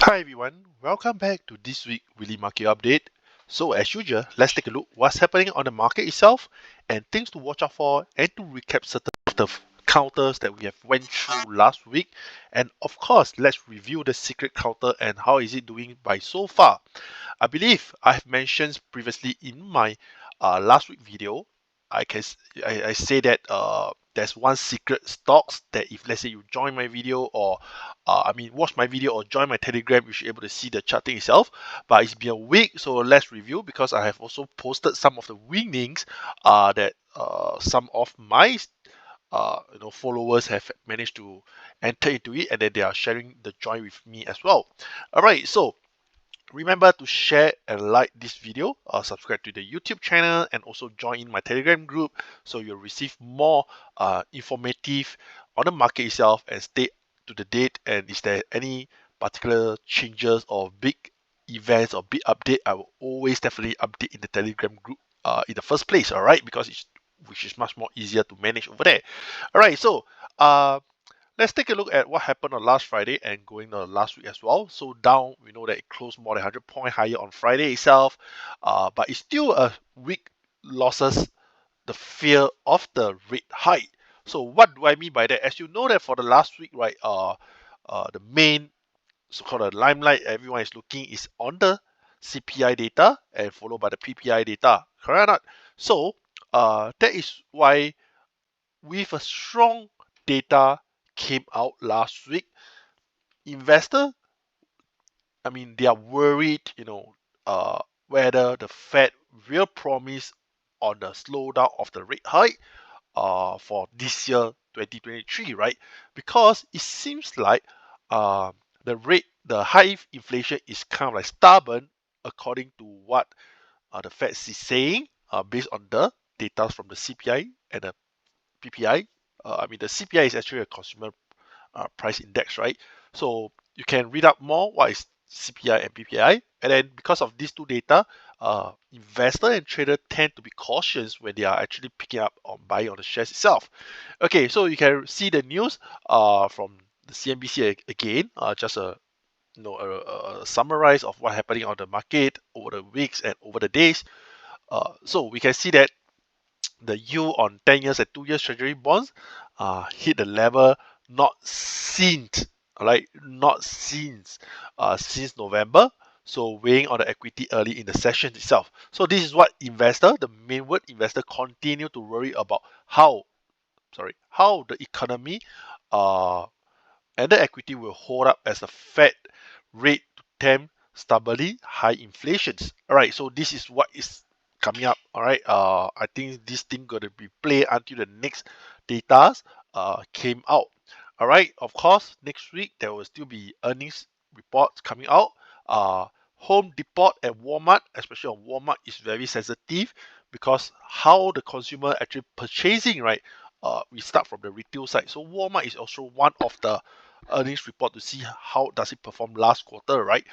Hi everyone, welcome back to this week Weekly Market Update. So as usual, let's take a look what's happening on the market itself and things to watch out for and to recap certain of the counters that we have went through last week. And of course, let's review the secret counter and how is it doing by so far. I believe I have mentioned previously in my last week video, I say that there's one secret stocks that if let's say you join my video or watch my video or join my Telegram, you should be able to see the charting itself. But it's been a week, so let's review because I have also posted some of the winnings that some of my followers have managed to enter into it, and then they are sharing the joy with me as well. All right, so remember to share and like this video, subscribe to the YouTube channel, and also join in my Telegram group so you'll receive more informative on the market itself and stay to the date. And is there any particular changes or big events or big update, I will always definitely update in the Telegram group in the first place, all right? Because which is much more easier to manage over there. All right, so let's take a look at what happened on last Friday and going on last week as well. So Dow, we know that it closed more than 100 point higher on Friday itself, but it's still a weak losses, the fear of the rate hike. So what do I mean by that? As you know that for the last week, right, the main so-called limelight everyone is looking is on the CPI data and followed by the PPI data, correct or not? So that is why with a strong data came out last week, investor, they are worried, whether the Fed will promise on the slowdown of the rate hike for this year 2023, right? Because it seems like the high inflation is kind of like stubborn according to what the Fed is saying based on the data from the CPI and the PPI. The CPI is actually a consumer price index, right? So you can read up more what is CPI and PPI, and then because of these two data, investor and trader tend to be cautious when they are actually picking up on buying on the shares itself. Okay, so you can see the news from the CNBC again, just a summarize of what happening on the market over the weeks and over the days. So we can see that the yield on 10 years and 2 years treasury bonds hit the level not seen, since November. So weighing on the equity early in the session itself. So this is what the mainward investor, continue to worry about how the economy and the equity will hold up as the Fed rate to tame stubbornly high inflations. All right, so this is what is coming up. All right, I think this thing gonna be played until the next data came out. All right, of course, next week there will still be earnings reports coming out. Home Depot and Walmart, especially on Walmart, is very sensitive because how the consumer actually purchasing, right? We start from the retail side. So Walmart is also one of the earnings report to see how does it perform last quarter, right?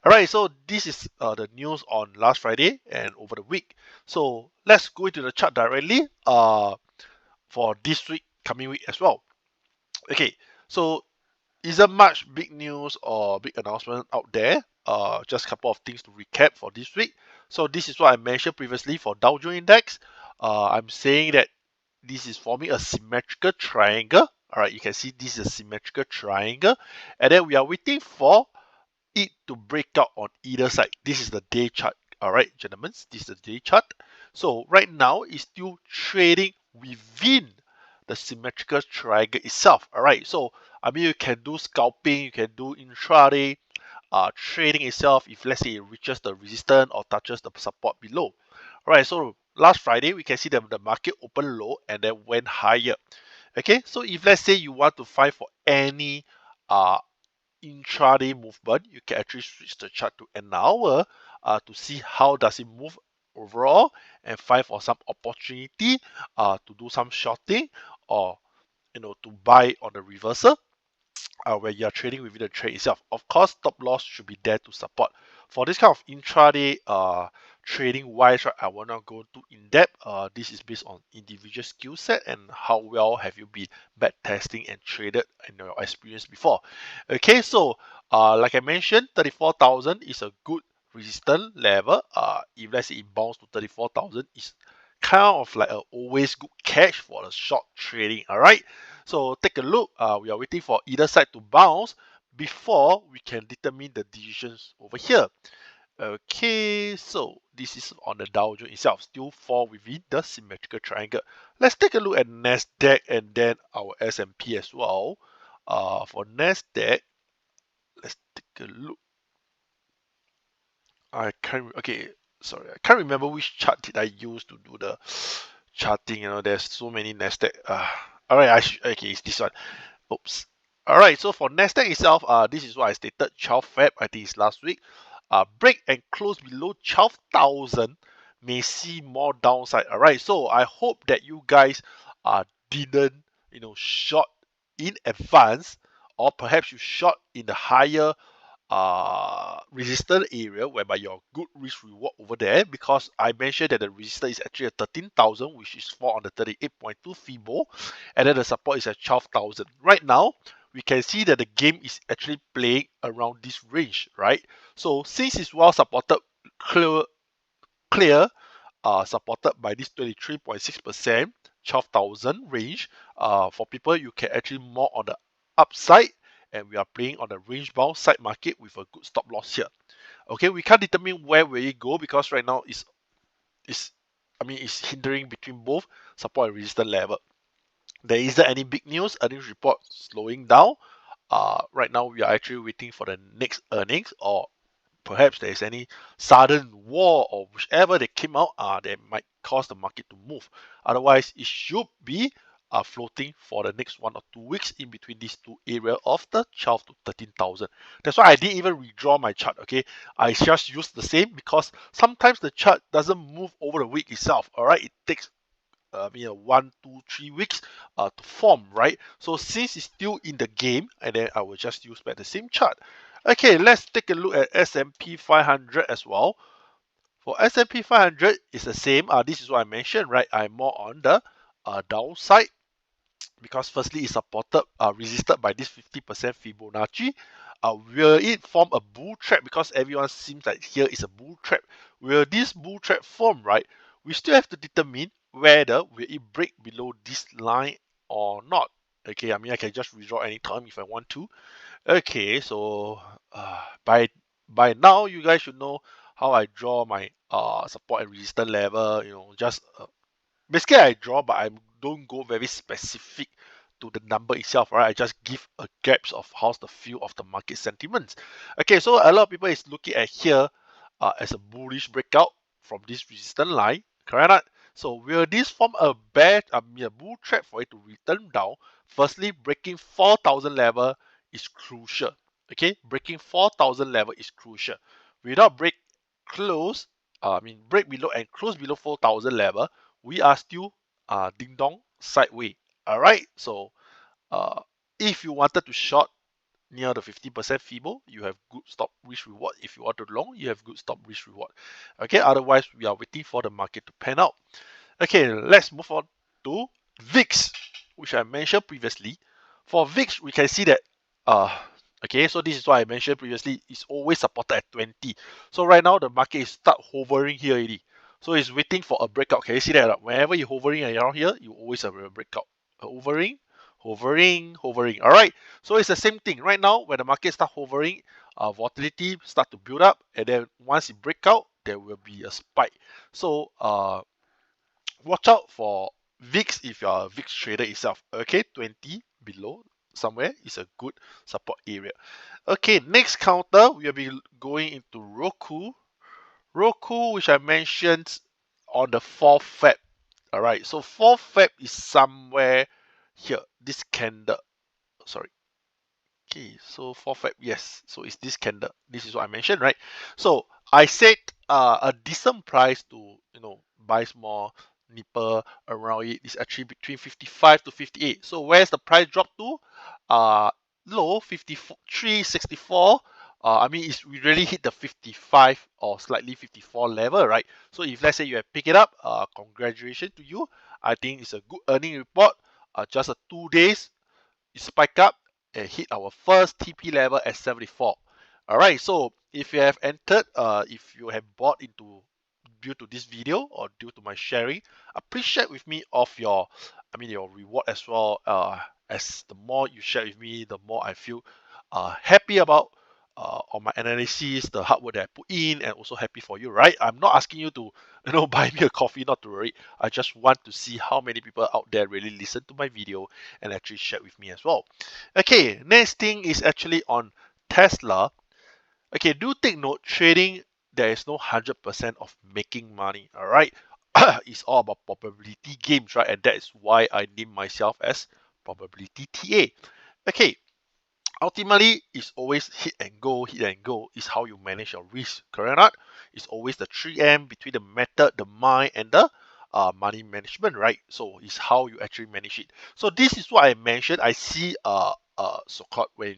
All right, so this is the news on last Friday and over the week. So let's go into the chart directly for this week, coming week as well. Okay, so isn't much big news or big announcement out there. Just a couple of things to recap for this week. So this is what I mentioned previously for Dow Jones Index. I'm saying that this is forming a symmetrical triangle. All right, you can see this is a symmetrical triangle, and then we are waiting for it to break out on either side. This is the day chart. All right, gentlemen, this is the day chart. So right now it's still trading within the symmetrical triangle itself. All right, so you can do scalping, you can do intraday trading itself if let's say it reaches the resistance or touches the support below. All right, so last Friday we can see that the market opened low and then went higher. Okay, so if let's say you want to find for any intraday movement, you can actually switch the chart to an hour to see how does it move overall and find for some opportunity to do some shorting or to buy on the reversal. when you're trading within the trade itself. Of course, stop loss should be there to support. For this kind of intraday trading wise, right, I will not go too in depth. This is based on individual skill set and how well have you been back testing and traded in your experience before. Okay, so like I mentioned, 34,000 is a good resistance level. If let's say it bounces to 34,000, is kind of like a always good catch for the short trading. All right. So take a look. We are waiting for either side to bounce before we can determine the decisions over here. Okay, so this is on the Dow Jones itself, still fall within the symmetrical triangle. Let's take a look at Nasdaq and then our S&P as well. For Nasdaq, let's take a look. Okay, sorry, I can't remember which chart did I use to do the charting. There's so many Nasdaq. All right, okay, it's this one. Oops. All right, so for Nasdaq itself, this is what I stated. 12 Feb, I think it's last week. Break and close below 12,000 may see more downside. All right, so I hope that you guys didn't short in advance, or perhaps you short in the higher resistance area whereby your good risk reward over there, because I mentioned that the resistance is actually at 13,000, which is fall on the 38.2 Fibo, and then the support is at 12,000. Right now, we can see that the game is actually playing around this range, right? So since it's well supported, clear supported by this 23.6%, 12,000 range. For people, you can actually more on the upside, and we are playing on the range bound side market with a good stop loss here. Okay, we can't determine where will it go because right now it's hindering between both support and resistance level. There isn't any big news. Earnings report slowing down. Right now we are actually waiting for the next earnings, or perhaps there is any sudden war or whichever that came out, that might cause the market to move. Otherwise, it should be floating for the next 1 or 2 weeks in between these two areas of the 12 to 13,000. That's why I didn't even redraw my chart. Okay, I just used the same because sometimes the chart doesn't move over the week itself. All right, it takes 1, 2, 3 weeks to form, right? So since it's still in the game, and then I will just use back the same chart. Okay, let's take a look at S&P 500 as well. For S&P 500, it's the same. This is what I mentioned, right? I'm more on the downside because firstly it's supported, resisted by this 50% Fibonacci. Will it form a bull trap? Because everyone seems like here is a bull trap. Will this bull trap form, right? We still have to determine whether will it break below this line or not. Okay, I can just withdraw anytime if I want to. Okay, so by now you guys should know how I draw my support and resistance level. Just basically I draw, but I don't go very specific to the number itself, right? I just give a glimpse of how's the feel of the market sentiments. Okay, so a lot of people is looking at here as a bullish breakout from this resistance line, correct? Not? So will this form a a bull trap for it to return down? Firstly, breaking 4,000 level is crucial. Okay, breaking 4,000 level is crucial. Without break below and close below 4,000 level, we are still ding dong sideways. All right, so if you wanted to short near the 50% Fibo, you have good stop risk reward. If you want to long, you have good stop risk reward. Okay, otherwise we are waiting for the market to pan out. Okay, let's move on to VIX, which I mentioned previously. For VIX, we can see that okay, so this is what I mentioned previously. It's always supported at 20. So right now the market is start hovering here already. So it's waiting for a breakout. Can you see that? Whenever you're hovering around here, you always have a breakout. Hovering, hovering, hovering. All right. So it's the same thing. Right now, when the market start hovering, volatility start to build up, and then once it break out, there will be a spike. So watch out for VIX if you are a VIX trader itself. Okay, 20 below somewhere is a good support area. Okay, next counter we'll be going into Roku. Roku, which I mentioned on the 4th Feb. Alright, so 4th Feb is somewhere here. This candle. Sorry. Okay, so 4th Feb, yes. So it's this candle. This is what I mentioned, right? So I said a decent price to buy small nipple around it is actually between 55 to 58. So where's the price drop to? low 53.64. I mean, we really hit the 55 or slightly 54 level, right? So if let's say you have picked it up, congratulations to you. I think it's a good earning report. Just a 2 days, it spike up and hit our first TP level at 74. All right, so if you have entered, if you have bought into due to this video or due to my sharing, please share with me of your, your reward as well. As the more you share with me, the more I feel happy about on my analysis, the hard work that I put in, and also happy for you, right? I'm not asking you to, buy me a coffee, not to worry. I just want to see how many people out there really listen to my video and actually share with me as well. Okay, next thing is actually on Tesla. Okay, do take note, trading, there is no 100% of making money, all right? It's all about probability games, right? And that is why I name myself as ProbabilityTA. Okay, ultimately, it's always hit and go, is how you manage your risk, correct or not? It's always the 3M between the method, the mind, and the money management, right? So it's how you actually manage it. So this is what I mentioned. I see so-called when,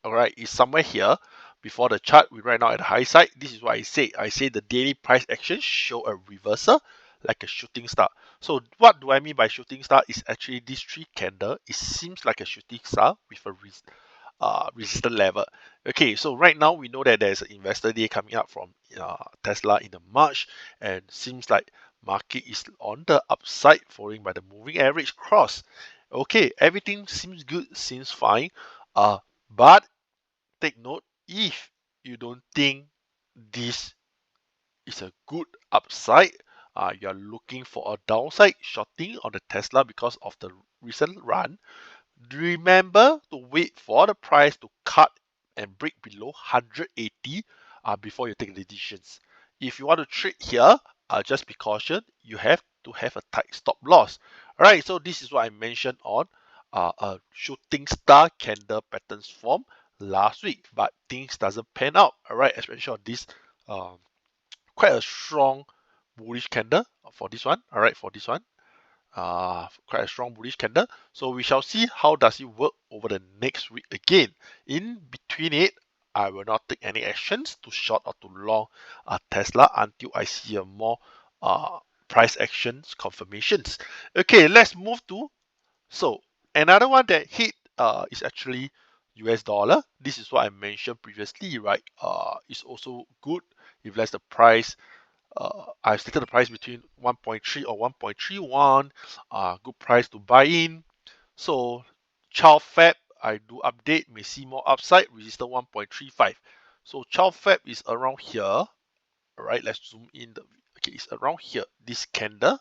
all right, it's somewhere here before the chart. We right now at the high side. This is what I say. I say the daily price action show a reversal like a shooting star. So what do I mean by shooting star? Is actually this three candle. It seems like a shooting star with a resistance level. Okay, so right now we know that there's an investor day coming up from Tesla in the March, and seems like market is on the upside, following by the moving average cross. Okay, everything seems good, seems fine. But take note, if you don't think this is a good upside, you are looking for a downside shorting on the Tesla because of the recent run, remember to wait for the price to cut and break below 180 before you take the decisions. If you want to trade here, just be cautious. You have to have a tight stop loss. All right, so this is what I mentioned on a shooting star candle patterns form last week, but things doesn't pan out. All right, especially on this um, quite a strong bullish candle for this one. All right, for this one, quite a strong bullish candle. So we shall see how does it work over the next week again. In between it, I will not take any actions to short or to long Tesla until I see a more price actions confirmations. Okay, let's move to, so another one that hit is actually US dollar. This is what I mentioned previously, right? It's also good if that's the price. I've stated the price between 1.3 or 1.31. Good price to buy in. So 12 Feb, I do update, may see more upside, resistance 1.35. So 12 Feb is around here. All right, let's zoom in. Okay, it's around here. This candle.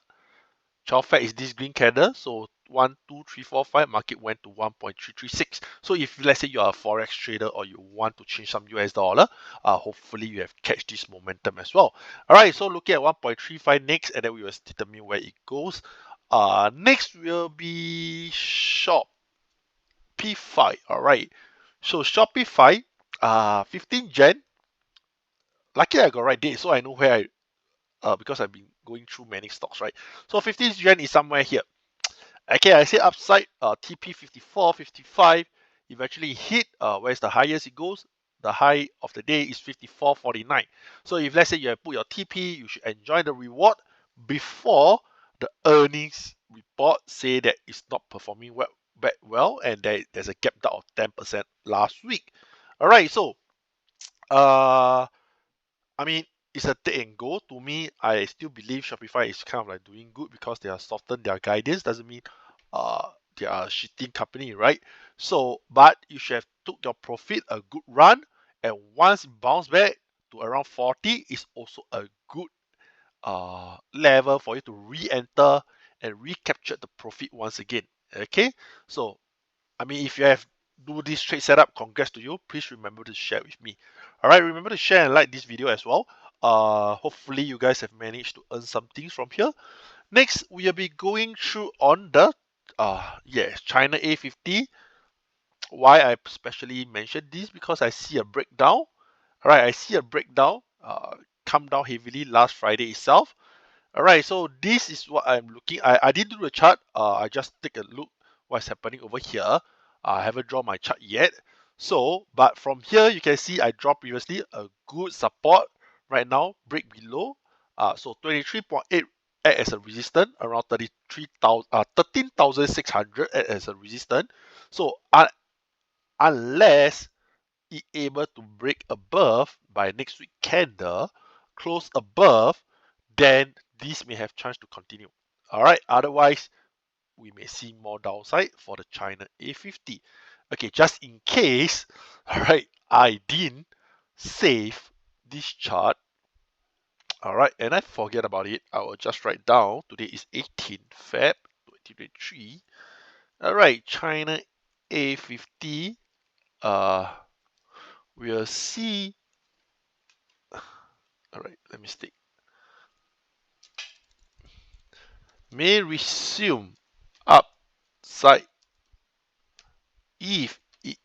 12 Fed is this green candle. So 1, 2, 3, 4, 5, market went to 1.336. So if let's say you are a forex trader or you want to change some US dollar, hopefully you have catch this momentum as well. All right, so looking at 1.35 next, and then we will determine where it goes. Next will be Shopify. All right, so Shopify, 15 Jan. Lucky I got right date, so I know where because I've been going through many stocks, right? So 15th Jan is somewhere here. Okay, I say upside, TP 54, 55. Eventually hit, where's the highest it goes? The high of the day is 54.49. So if let's say you have put your TP, you should enjoy the reward before the earnings report say that it's not performing well, and there's a gap down of 10% last week. All right, so uh I mean, it's a take and go. To me, I still believe Shopify is kind of like doing good because they are softened their guidance. Doesn't mean they are a shitty company, right? So, but you should have took your profit a good run, and once it bounce back to around 40 is also a good level for you to re-enter and recapture the profit once again. Okay, so I mean, if you have do this trade setup, congrats to you. Please remember to share with me. All right, remember to share and like this video as well. Hopefully you guys have managed to earn some things from here. Next, we'll be going through on the China A50. Why I especially mentioned this, because I see a breakdown. All right, I see a breakdown. Come down heavily last Friday itself. All right, so this is what I'm looking. I didn't do the chart. I just take a look what's happening over here. I haven't drawn my chart yet. So, but from here you can see I dropped previously a good support. Right now, break below. So 23.8 act as a resistance, around 13,600 act as a resistance. So unless it able to break above by next week candle, close above, then this may have chance to continue. All right. Otherwise, we may see more downside for the China A50. Okay, just in case, all right, I didn't save this chart. All right, and I forget about it. I will just write down. Today is 18th Feb 2023. All right, China A50. We'll see. All right, let me stick. May resume upside if it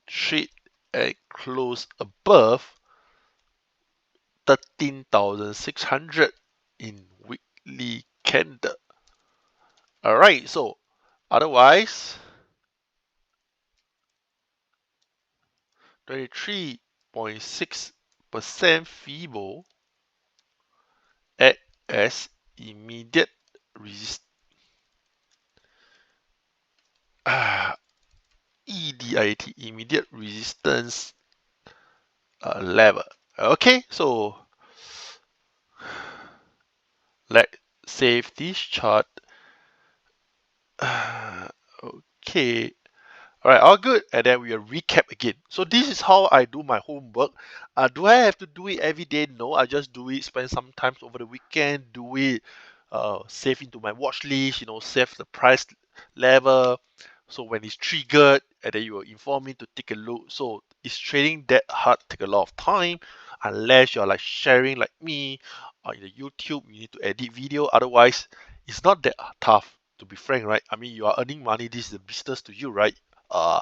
trade and close above 13,600 in weekly candle. All right, so otherwise 23.6% Fibo act as immediate resist EDIT immediate resistance level. Okay, so let's save this chart. Okay, all right, all good. And then we'll recap again. So this is how I do my homework. Do I have to do it every day? No, I just do it, spend some time over the weekend, do it, save into my watch list, save the price level. So when it's triggered, and then you will inform me to take a look. So it's trading that hard, take a lot of time, unless you're like sharing like me, or in the YouTube, you need to edit video. Otherwise, it's not that tough, to be frank, right? I mean, you are earning money, this is a business to you, right? uh,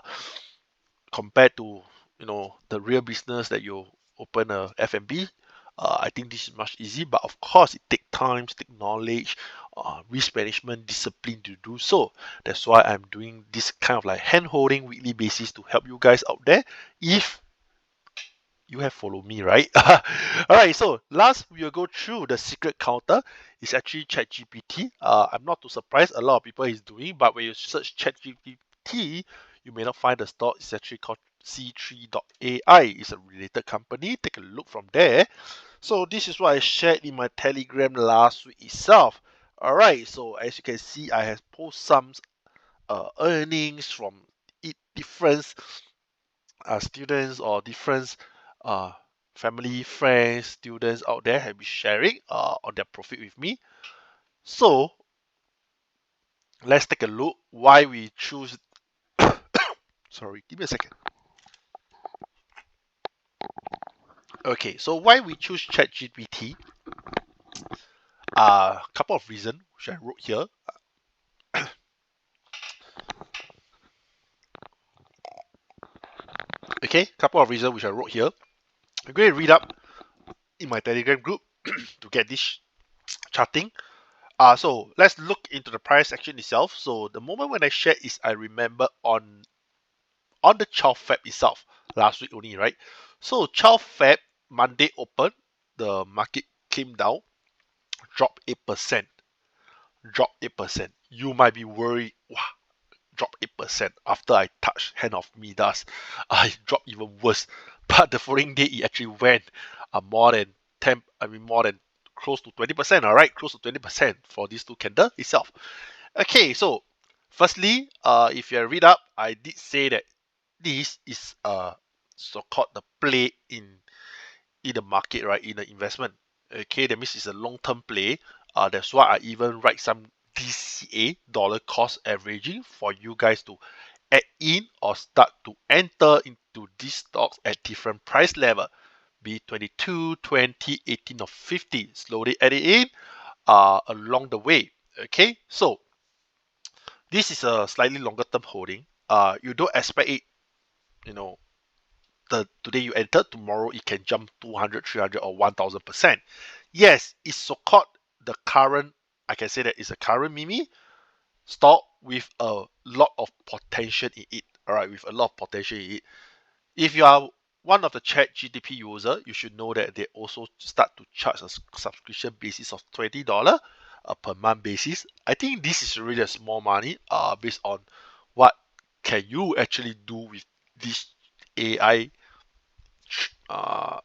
Compared to the real business that you open a F&B, I think this is much easy. But of course, it takes time, take knowledge, risk management, discipline to do so. That's why I'm doing this kind of like hand holding weekly basis to help you guys out there. If you have followed me, right? All right, so last we will go through the secret counter. It's actually ChatGPT. I'm not too surprised, a lot of people is doing, but when you search ChatGPT, you may not find the stock. It's actually called C3.ai. It's a related company. Take a look from there. So this is what I shared in my Telegram last week itself. All right, so as you can see, I have posted some earnings from different students or different uh, family, friends, students out there have been sharing on their profit with me. So let's take a look why we choose. Sorry, give me a second. Okay, so why we choose ChatGPT? A couple of reasons which I wrote here. Okay, couple of reasons which I wrote here. I'm going to read up in my Telegram group to get this charting. So let's look into the price action itself. So the moment when I shared is I remember on the 12th Feb itself, last week only, right? So 12th Feb, Monday open, the market came down, dropped 8%. Dropped 8%. You might be worried, wow, dropped 8% after I touched hand of Midas. I dropped even worse. But the following day, it actually went more than 10, more than close to 20%, all right? Close to 20% for these two candles itself. Okay, so firstly, if you read up, I did say that this is so-called the play in the market, right? In the investment. Okay, that means it's a long-term play. That's why I even write some DCA, dollar cost averaging, for you guys to add in or start to enter into these stocks at different price level, be it 22, 20, 18, or 50. Slowly add it in along the way. Okay, so this is a slightly longer term holding. You don't expect it, you know, today you enter, tomorrow it can jump 200, 300, or 1000%. Yes, it's so called the current, I can say that it's a current meme, stock with a lot of potential in it. All right, with a lot of potential in it. If you are one of the ChatGPT user, you should know that they also start to charge a subscription basis of $20 per month basis. I think this is really a small money based on what can you actually do with this AI uh,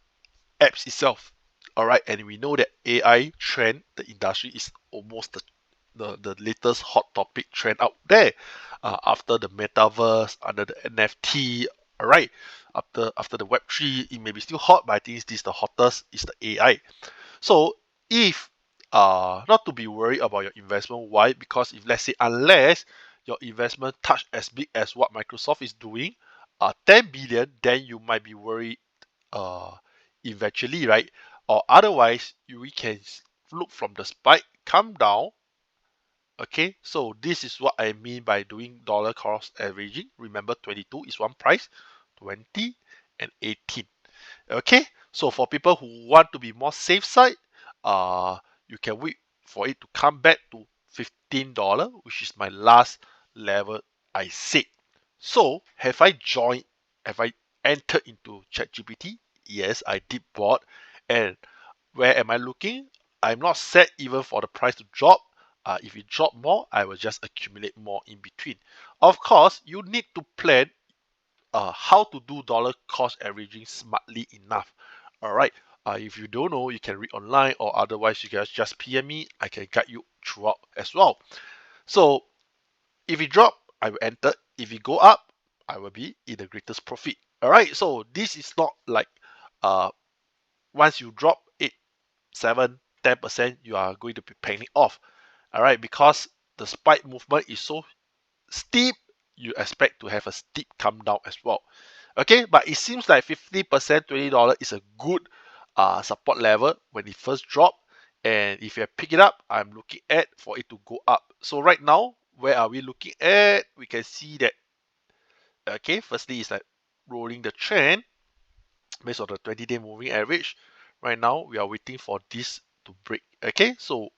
apps itself. All right, and we know that AI trend, the industry is almost the latest hot topic trend out there. After the metaverse, under the NFT, all right. After the Web3, it may be still hot, but I think this the hottest is the AI. So if not to be worried about your investment, why? Because if let's say unless your investment touch as big as what Microsoft is doing, 10 billion, then you might be worried uh eventually, right? Or otherwise, we can look from the spike, come down. Okay, so this is what I mean by doing dollar cost averaging. Remember, 22 is one price, 20 and 18. Okay, so for people who want to be more safe side, you can wait for it to come back to $15, which is my last level I said. So have I joined? Have I entered into ChatGPT? Yes, I did bought. And where am I looking? I'm not set even for the price to drop. If it drop more, I will just accumulate more in between. Of course, you need to plan how to do dollar cost averaging smartly enough. All right. If you don't know, you can read online, or otherwise you guys just PM me. I can guide you throughout as well. So if it drop, I will enter. If it go up, I will be in the greatest profit. All right. So this is not like uh once you drop 8, 7, 10%, you are going to be panic off. All right, because the spike movement is so steep, you expect to have a steep come down as well. Okay, but it seems like 50%, $20 is a good support level when it first drop. And if you pick it up, I'm looking at for it to go up. So right now, where are we looking at? We can see that, okay, firstly, it's like rolling the trend based on the 20-day moving average. Right now, we are waiting for this to break. Okay, so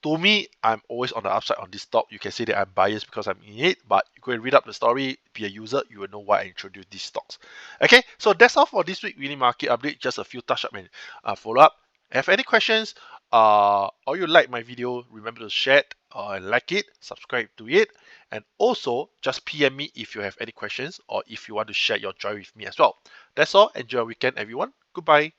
to me, I'm always on the upside on this stock. You can say that I'm biased because I'm in it, but you go and read up the story, be a user, you will know why I introduced these stocks. Okay, so that's all for this week mini market update. Just a few touch up and follow up. Have any questions or you like my video, remember to share it and like it, subscribe to it, and also just PM me if you have any questions or if you want to share your joy with me as well. That's all. Enjoy your weekend, everyone. Goodbye.